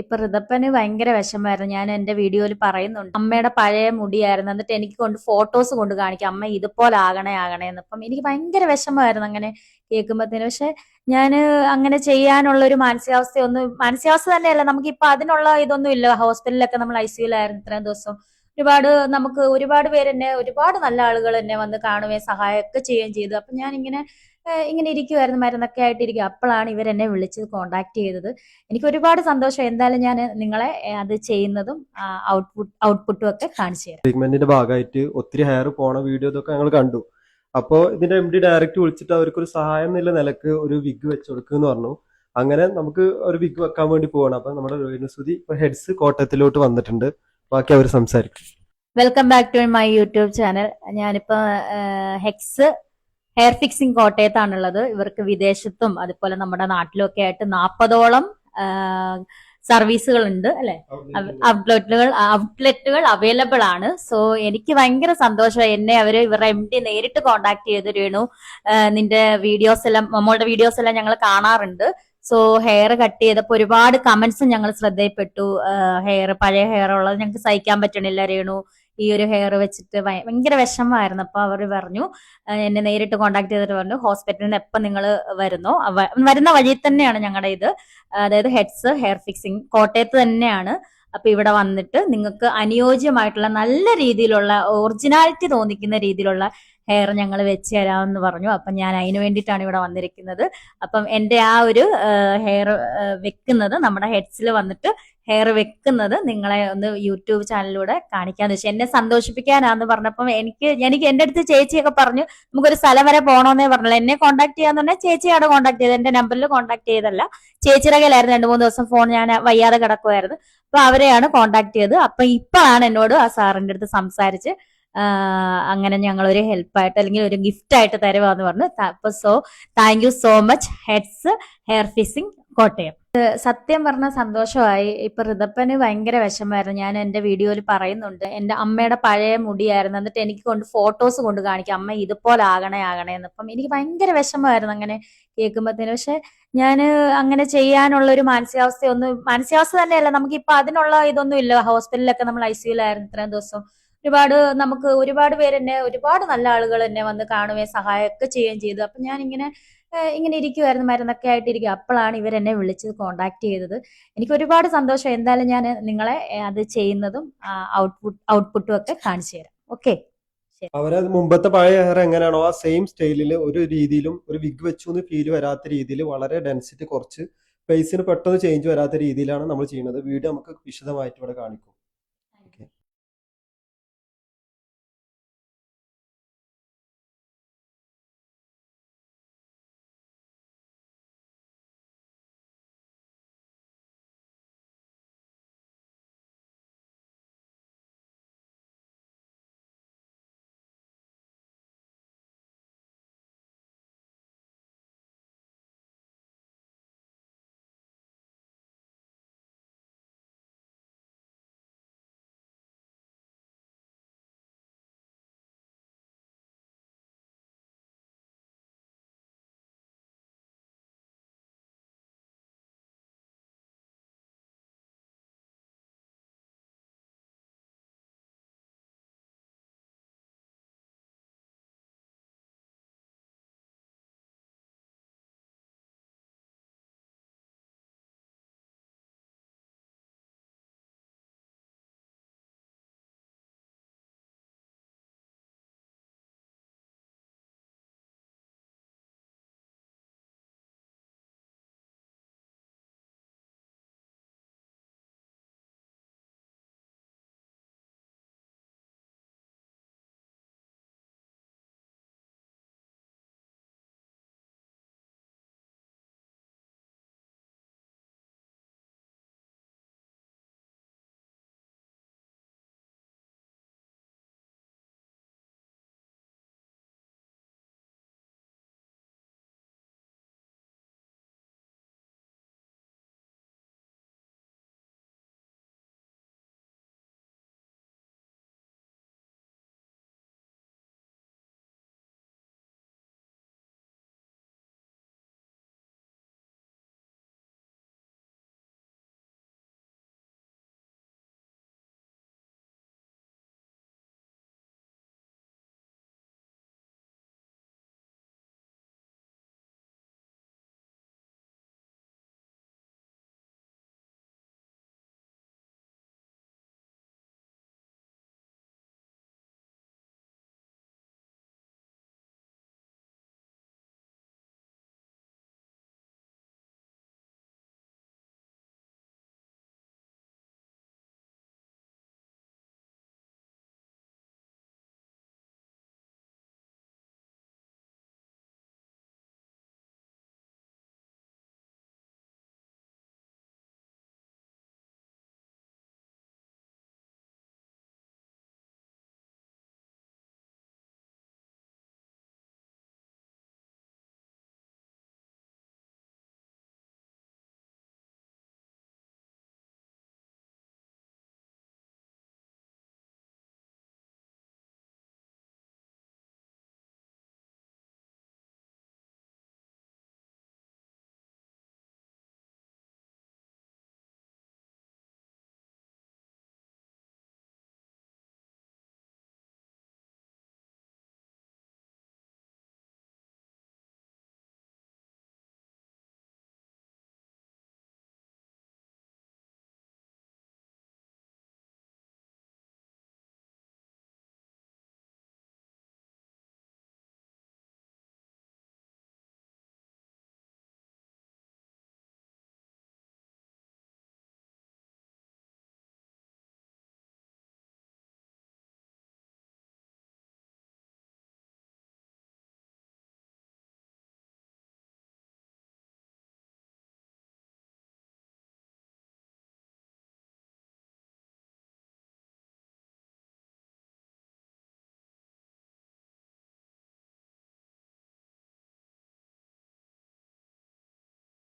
ഇപ്പൊ ഋതപ്പന് ഭയങ്കര വിഷമായിരുന്നു. ഞാൻ എന്റെ വീഡിയോയിൽ പറയുന്നുണ്ട്. അമ്മയുടെ പഴയ മുടിയായിരുന്നു. എന്നിട്ട് എനിക്ക് ഫോട്ടോസ് കൊണ്ട് കാണിക്കാം, അമ്മ ഇതുപോലെ ആകണേന്ന്. അപ്പം എനിക്ക് ഭയങ്കര വിഷമമായിരുന്നു അങ്ങനെ കേൾക്കുമ്പോഴത്തേന്. പക്ഷെ ഞാൻ അങ്ങനെ ചെയ്യാനുള്ള ഒരു മാനസികാവസ്ഥ തന്നെയല്ല, നമുക്ക് ഇപ്പൊ അതിനുള്ള ഇതൊന്നും ഇല്ല. ഹോസ്പിറ്റലിലൊക്കെ നമ്മൾ ICUലായിരുന്നു ഇത്രയും ദിവസം. ഒരുപാട് പേര് എന്നെ, ഒരുപാട് നല്ല ആളുകൾ എന്നെ വന്ന് കാണുകയും സഹായമൊക്കെ ചെയ്യുകയും ചെയ്തു. അപ്പൊ ഞാൻ ഇങ്ങനെ ഇരിക്കുമായിരുന്നു, മരുന്നൊക്കെ ആയിട്ടിരിക്കും. അപ്പോഴാണ് ഇവരെന്നെ വിളിച്ച് കോണ്ടാക്ട് ചെയ്തത്. എനിക്ക് ഒരുപാട് സന്തോഷം. എന്തായാലും ഞാൻ നിങ്ങളെ അത് ചെയ്യുന്നതും ഔട്ട്പുട്ടും ഒക്കെ കാണിച്ചു തരാം. ട്രീറ്റ്മെന്റിന്റെ ഭാഗമായിട്ട് ഒത്തിരി ഹെയർ പോണ വീഡിയോ ഇതൊക്കെ ഞങ്ങൾ കണ്ടു. അപ്പോൾ ഇതിന്റെ MD ഡയറക്റ്റ് വിളിച്ചിട്ട് അവർക്കൊരു സഹായം എന്നുള്ള നിലക്ക് ഒരു വിഗ് വെച്ച് കൊടുക്കുമെന്ന് പറഞ്ഞു. അങ്ങനെ നമുക്ക് ഒരു വിഗ് വെക്കാൻ വേണ്ടി പോവാണ്. അപ്പൊ നമ്മുടെ രേണുസുതി ഇപ്പൊ ഹെഡ്സ് കോട്ടയത്തിലോട്ട് വന്നിട്ടുണ്ട്. ബാക്കി അവർ സംസാരിക്കും. Welcome back to my YouTube channel. ഞാനിപ്പോ ഹെക്സ് ഹെയർ ഫിക്സിംഗ് കോട്ടയത്താണുള്ളത്. ഇവർക്ക് വിദേശത്തും അതുപോലെ നമ്മുടെ നാട്ടിലും ഒക്കെ ആയിട്ട് 40ഓളം സർവീസുകൾ ഉണ്ട് അല്ലെ, ഔട്ട്ലെറ്റുകൾ അവൈലബിൾ ആണ്. സോ എനിക്ക് ഭയങ്കര സന്തോഷമായി. ഇവരുടെ MD നേരിട്ട് കോണ്ടാക്ട് ചെയ്ത്, രേണു നിന്റെ നമ്മളുടെ വീഡിയോസ് എല്ലാം ഞങ്ങൾ കാണാറുണ്ട്. സോ ഹെയർ കട്ട് ചെയ്തപ്പോ ഒരുപാട് കമന്റ്സും ഞങ്ങൾ ശ്രദ്ധയിൽപ്പെട്ടു. പഴയ ഹെയർ ഉള്ളത് ഞങ്ങൾക്ക് സഹിക്കാൻ പറ്റണില്ല രേണു, ഈ ഒരു ഹെയർ വെച്ചിട്ട് ഭയങ്കര വിഷമമായിരുന്നു. അപ്പൊ അവർ പറഞ്ഞു, എന്നെ നേരിട്ട് കോണ്ടാക്ട് ചെയ്തിട്ട് പറഞ്ഞു, ഹോസ്പിറ്റലിൽ നിന്ന് എപ്പം നിങ്ങൾ വരുന്ന വഴിയിൽ തന്നെയാണ് ഞങ്ങളുടെ ഇത്, അതായത് ഹെഡ്സ് ഹെയർ ഫിക്സിംഗ് കോട്ടയത്ത് തന്നെയാണ്. അപ്പൊ ഇവിടെ വന്നിട്ട് നിങ്ങൾക്ക് അനുയോജ്യമായിട്ടുള്ള നല്ല രീതിയിലുള്ള ഒറിജിനാലിറ്റി തോന്നിക്കുന്ന രീതിയിലുള്ള ഹെയർ ഞങ്ങൾ വെച്ച് തരാമെന്ന് പറഞ്ഞു. അപ്പം ഞാൻ അതിന് വേണ്ടിയിട്ടാണ് ഇവിടെ വന്നിരിക്കുന്നത്. അപ്പം എന്റെ ആ ഒരു ഹെയർ വെക്കുന്നത്, നമ്മുടെ ഹെഡ്സിൽ വന്നിട്ട് ഹെയർ വെക്കുന്നത് നിങ്ങളെ ഒന്ന് യൂട്യൂബ് ചാനലിലൂടെ കാണിക്കാന്ന് വെച്ചാൽ എന്നെ സന്തോഷിപ്പിക്കാനാന്ന് പറഞ്ഞപ്പം എനിക്ക് എന്റെ അടുത്ത് ചേച്ചിയൊക്കെ പറഞ്ഞു നമുക്കൊരു സ്ഥലം വരെ പോകണമെന്നേ പറഞ്ഞല്ലോ. എന്നെ കോണ്ടാക്ട് ചെയ്യാന്ന് പറഞ്ഞാൽ ചേച്ചിയാണ് കോണ്ടാക്ട് ചെയ്തത്, എന്റെ നമ്പറിൽ കോണ്ടാക്ട് ചെയ്തല്ല. ചേച്ചിയുടെ കയ്യിലായിരുന്നു 2-3 ദിവസം ഫോൺ, ഞാൻ വയ്യാതെ കിടക്കുമായിരുന്നു. അപ്പൊ അവരെയാണ് കോണ്ടാക്ട് ചെയ്തത്. അപ്പൊ ഇപ്പോഴാണ് എന്നോട് ആ സാറിന്റെ അടുത്ത് സംസാരിച്ച് അങ്ങനെ ഞങ്ങൾ ഒരു ഹെൽപ്പായിട്ട് അല്ലെങ്കിൽ ഒരു ഗിഫ്റ്റ് ആയിട്ട് തരുവാന്ന് പറഞ്ഞു. അപ്പൊ thank you so much heads hair fixing Kottayam. സത്യം പറഞ്ഞ സന്തോഷമായി. ഇപ്പൊ ഋതപ്പന് ഭയങ്കര വിഷമായിരുന്നു. ഞാൻ എന്റെ വീഡിയോയിൽ പറയുന്നുണ്ട്, എന്റെ അമ്മയുടെ പഴയ മുടിയായിരുന്നു. എന്നിട്ട് എനിക്ക് ഫോട്ടോസ് കൊണ്ട് കാണിക്കാം, അമ്മ ഇതുപോലെ ആകണേന്ന്. അപ്പം എനിക്ക് ഭയങ്കര വിഷമമായിരുന്നു അങ്ങനെ കേൾക്കുമ്പോഴത്തേന്. പക്ഷെ ഞാൻ അങ്ങനെ ചെയ്യാനുള്ള ഒരു മാനസികാവസ്ഥ തന്നെയല്ല, നമുക്ക് ഇപ്പൊ അതിനുള്ള ഇതൊന്നും ഇല്ല. ഹോസ്പിറ്റലിലൊക്കെ നമ്മൾ ICUലായിരുന്നു ഇത്രയും ദിവസം. ഒരുപാട് പേര് എന്നെ, ഒരുപാട് നല്ല ആളുകൾ എന്നെ വന്ന് കാണുകയും സഹായമൊക്കെ ചെയ്യുകയും ചെയ്തു. അപ്പൊ ഞാൻ ഇങ്ങനെ ഇരിക്കുമായിരുന്നു, മരുന്നൊക്കെ ആയിട്ടിരിക്കും. അപ്പോഴാണ് ഇവരെന്നെ വിളിച്ച് കോണ്ടാക്ട് ചെയ്തത്. എനിക്ക് ഒരുപാട് സന്തോഷം. എന്തായാലും ഞാൻ നിങ്ങളെ അത് ചെയ്യുന്നതും ഔട്ട്പുട്ടും ഒക്കെ കാണിച്ചു തരാം. ഓക്കെ, അവരത് മുമ്പത്തെ പഴയ ഹെയർ എങ്ങനെയാണോ ആ സെയിം സ്റ്റൈലിൽ ഒരു രീതിയിലും ഒരു വിഗ് വെച്ചു ഫീൽ വരാത്ത രീതിയിൽ വളരെ ഡെൻസിറ്റി കുറച്ച് ഫേസിന് പെട്ടെന്ന് ചേഞ്ച് വരാത്ത രീതിയിലാണ് നമ്മൾ ചെയ്യുന്നത്. വീഡിയോ നമുക്ക് വിശദമായിട്ട് ഇവിടെ കാണിക്കും.